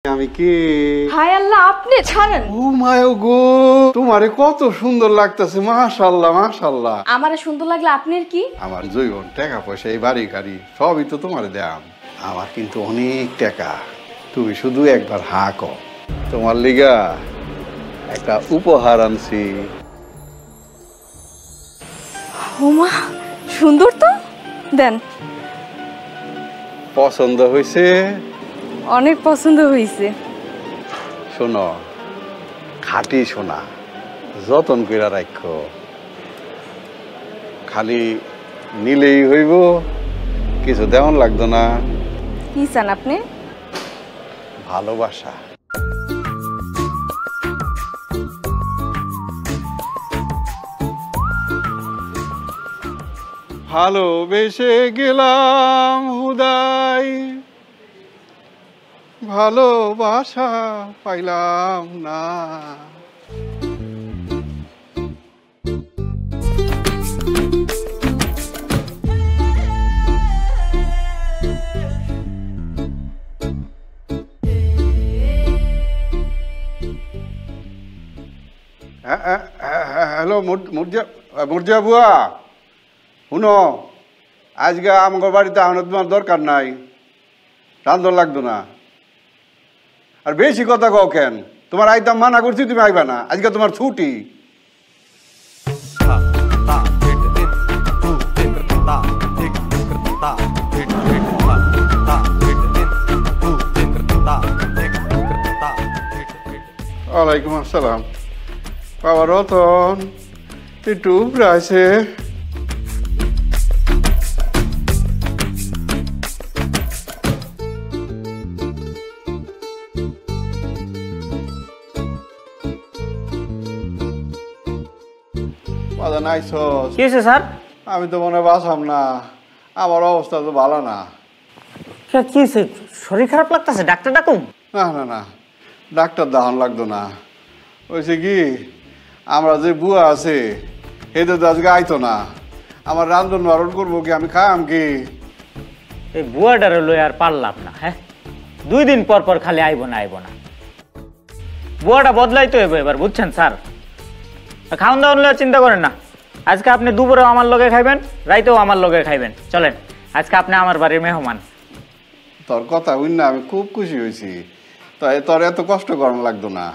আমি কি হায় আল্লাহ আপনি ছাড়েন। ও মায় গো, তোমারে কত সুন্দর লাগতেছে, মাশাআল্লাহ মাশাআল্লাহ। আমারে সুন্দর লাগলে আপনার কি? আমার জৈবন টাকা পয়সা এই বাড়ি গাড়ি সবই তো তোমারে দেয়াম। আমার কিন্তু অনেক টাকা, তুমি শুধু একবার হাঁ কও, তোমার লিগা একটা উপহার আনছি। ওমা সুন্দর তো, দেন। পছন্দ হয়েছে? অনেক পছন্দ হয়েছে। শোনো, খাঁটি সোনা, যতন কইরা রাখো, খালি নিলেই হইব, কিছু দেওয়ান লাগতো না। কি চান আপনি? ভালোবাসা। ভালোবেসে গেলাম হুদাই, ভালোবাসা পাইলাম না। হ্যালো মুরজিয়া বুয়া, শুনো, আজকে আমার বাড়িতে আনার তোমার দরকার নাই, রান্ধন লাগতো না। আর বেশি কথা কও কেন? তোমার আইতাম মানা করছি, তুমি আইবা না, আজকে তোমার ছুটি। ওয়ালাইকুম আসসালাম। বাবা রতন একটু উপরে আছে। কি হয়েছে স্যার? আমি তো মনে বাসাম না, আমার অবস্থা তো ভালো না। কি হয়েছে? শরীর খারাপ লাগতেছে, ডাক্তার ডাকুম? না না না, ডাক্তার দেখান লাগতো না। হয়েছে কি, আমরা যে বুয়া আছে এদের তো আজকে আইতো না। আমার রান্ধন বারণ করবো কি, আমি খাম কি? এই বুয়াটারে লই আর পারলাম না। হ্যাঁ, 2 দিন পর পর খালি আইব না আইব না। বুয়াটা বদলাইতে হইব এবার, বুঝছেন স্যার? খাওয়ান দাওয়ান লইয়া চিন্তা করেন না। আজকে আপনি দুপুরেও আমার লগে খাইবেন, রাইতেও আমার লগে খাইবেন। চলেন, আজকে আপনি আমার বাড়ির মেহমান। তোর কথা বুঝ না, আমি খুব খুশি হয়েছি। তাই তোর এত কষ্ট করানো লাগতো না।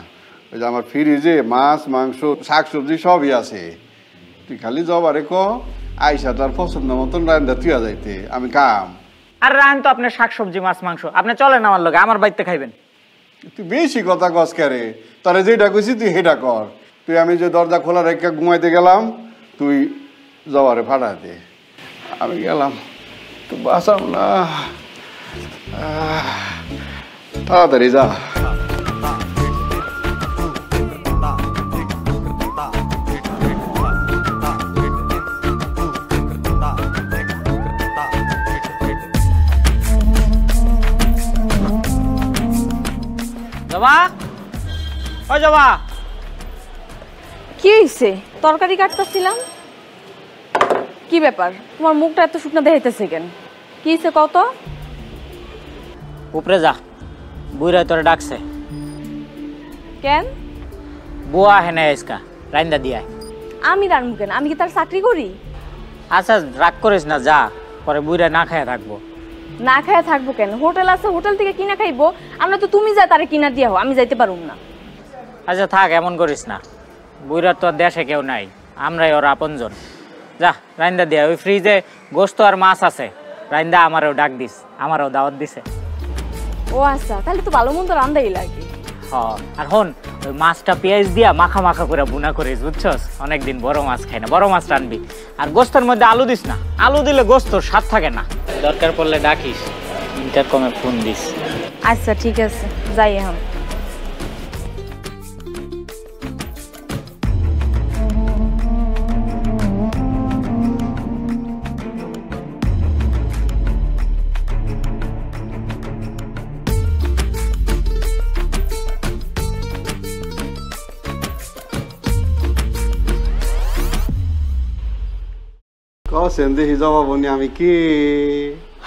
ওই যে আমার ফ্রিজে মাছ মাংস শাকসবজি সবই আছে, তুই খালি জবারে ক, আইসা তার পছন্দ মতন রান্না তুইয়া যাইতে, আমি কাম। আর রান তো আপনার শাকসবজি মাছ মাংস, আপনি চলেন আমার লগে, আমার বাড়িতে খাইবেন। তুই বেশি কথা কস করে, তোরে যেটা কইছি তুই সেটা কর। তুই আমি যে দরজা খোলা রেখে ঘুমাইতে গেলাম, তুই জবারে ফাটা দে, আমি গেলাম। তুই বাঁচাম না, তাড়াতাড়ি যা। জবা, ও জবা। কি হয়েছে? তরকারি কাটতেছিলাম। কি ব্যাপার, তোমার মুখটা এত শুকনো দেখাইতেছে কেন? কি হয়েছে কত? উপরে যা, বুইরা তোরে ডাকছে। কেন? বুয়া হেনে আইসকা, রাইন্দা দিয়ায়। আমি রানবো কেন? আমি কি তার চাকরি করি? আচ্ছা রাগ করিস না, যা, পরে বুইরা না খাইয়া থাকবো। না খায়া থাকবো কেন? হোটেল আছে, হোটেল থেকে কিনা খাইবো। আমরা তো তুমি যা তারে কিনা দিয়া হো, আমি যাইতে পারুম না। আচ্ছা থাক, এমন করিস না। বুইরার তো আর দেশে কেউ নাই, আমরাই ওর আপনজন। যা রাইন্দা দিয়া, ওই ফ্রিজে গোস্ত আর মাছ আছে, রাইন্দা আমারও ডাক দিস, আমারও দাওয়াত দিছে। ও আচ্ছা, তাহলে তো ভালো মন্দ রান্দাই লাগে। আর হন, ওই মাছটা পেঁয়াজ দিয়া মাখা মাখা করে বুনা করিস, বুঝছস? অনেকদিন বড় মাছ খাই না, বড় মাছ রানবি। আর গোস্তের মধ্যে আলু দিস না, আলু দিলে গোস্তর স্বাদ থাকে না। দরকার পড়লে ডাকিস, ইন্টারকমে ফোন দিস। আচ্ছা ঠিক আছে, যাই এখন। সেন্দেহি জবাবনি আমি কি?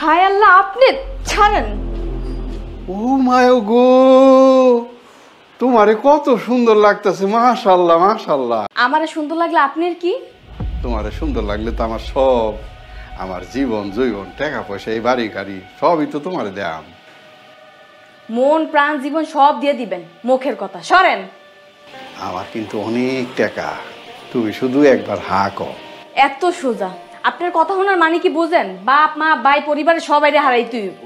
হায় আল্লাহ আপনি ছাড়েন। ও মায় গো, তোমারে কত সুন্দর লাগতেছে, মাশাল্লাহ মাশাল্লাহ। আমারে সুন্দর লাগলে আপনার কি? তোমারে সুন্দর লাগলে তো আমার সব, আমার জীবন জৈবন টাকা পয়সা এই বাড়ি গাড়ি সবই তো তোমারে দেয়াম। মন প্রাণ জীবন সব দিয়ে দিবেন, মুখের কথা সরেন। আমার কিন্তু অনেক টাকা, তুমি শুধু একবার হা কও। এত সোজা? আপনার কথা শোনার মানে কি বুঝেন? বাপ মা ভাই পরিবারের সবাই হারাইতে হইব।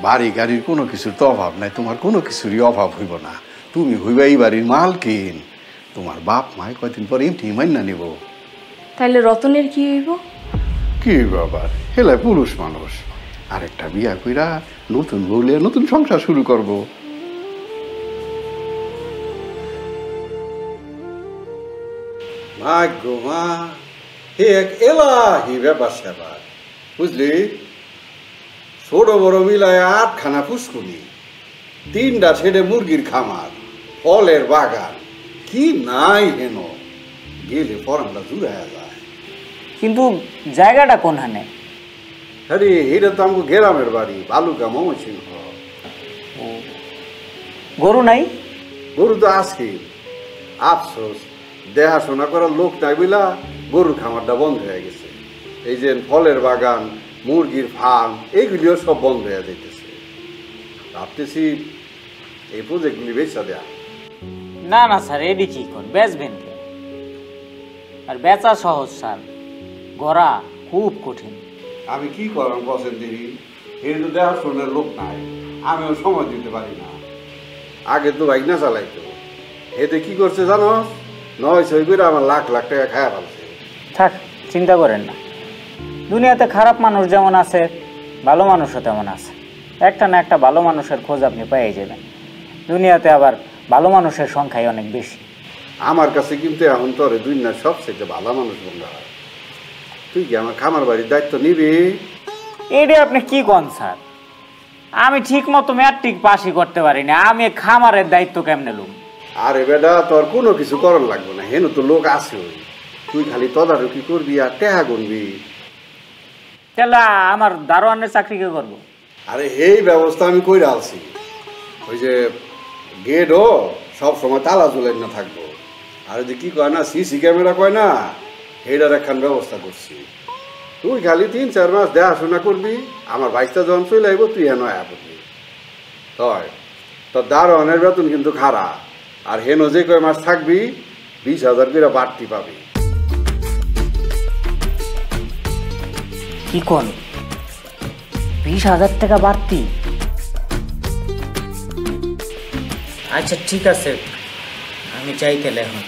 বাড়ি গাড়ির কোনো কিছুর তো অভাব নাই, তোমার কোনো কিছুরই অভাব হইব না। তুমি হইবা এই বাড়ির মালকিন। তোমার বাপ মায় কয়দিন পর এমনি মাইনা নিব। তাইলে রতনের কি হইব? কি হইব আবার? হেলা পুরুষ মানুষ, আরেকটা বিয়া কইরা নতুন বউলিয়া নতুন সংসার শুরু করব। ভাগ্য মা, হে এক এলাহি ব্যাপার স্যাপার, বুঝলি? ছোট বড় মিলায় 8খানা ফুসকুনি, 3টা ছেড়ে মুরগির খামার, ফলের বাগান, কি নাই হেন, গেলে পরানটা জুড়াইয়া যায়। কিন্তু জায়গাটা কোনখানে? আরে এটা তো আমাকে গ্রামের বাড়ি, বালুকা ময়মনসিংহ। গরু নাই? গরু তো আছে, আফসোস দেখাশোনা করার লোক নাই বইলা গরুর খামারটা বন্ধ হয়ে গেছে। এই যে ফলের বাগান, মুরগির ফার্ম, এইগুলিও সব বন্ধ হয়ে যাইতেছে। ভাবতেছি এই প্রজেক্টগুলি বেচা দেয়া। না না স্যার, এডি কি কোন বেচবেন কে? আর বেচা সহজ স্যার, গড়া খুব কঠিন। আমি কি করাম বসেন দেখি, এর তো দেখাশোনার লোক নাই, আমিও সময় দিতে পারি না। আগে তো বাইক না চালাইতো, এতে কি করছে জানো? 900 করে আমার লাখ লাখ টাকা খায়া ফেলছে। থাক, চিন্তা করেন না। দুনিয়াতে খারাপ মানুষ যেমন আছে, ভালো মানুষও তেমন আছে। একটা না একটা ভালো মানুষের খোঁজ আপনি পেয়ে যাবেন। দুনিয়াতে আবার ভালো মানুষের সংখ্যাই অনেক বেশি। আমার কাছে কিন্তু এখন তোরে দুনিয়ার সবচেয়ে ভালো মানুষ বন্ধা হয়। তুই কি আমার খামার বাড়ির দায়িত্ব নিবি? এটা আপনি কি কোন স্যার? আমি ঠিক মতো ম্যাট্রিক পাসই করতে পারিনি, আমি খামারের দায়িত্ব কেমনে লুম? আরে বেটা, তোর কোনো কিছু করার লাগবে না, হেন তো লোক আছে। তুই খালি তদারকি করবি আর টেহা গুনবি। তাহলে আমার দারোয়ানের চাকরি কে করবো? আরে এই ব্যবস্থা আমি কইরা আলছি। ওই যে গেটও সব সময় তালা ঝুলাই না থাকবো। আর যে কি কয় না, সিসি ক্যামেরা কয় না, এটার একখান ব্যবস্থা করছি। তুই খালি 3-4 মাস দেখাশোনা করবি, আমার বাইকটা যখন চলে আইব তুই হেন আয়া পড়বি। তয় তোর দারোয়ানের বেতন কিন্তু খারাপ, আর হেন যে কয় মাস থাকবি 20,000 করে বাড়তি পাবি। কি কোন 20,000 টাকা বাড়তি? আচ্ছা ঠিক আছে, আমি চাই তাহলে এখন।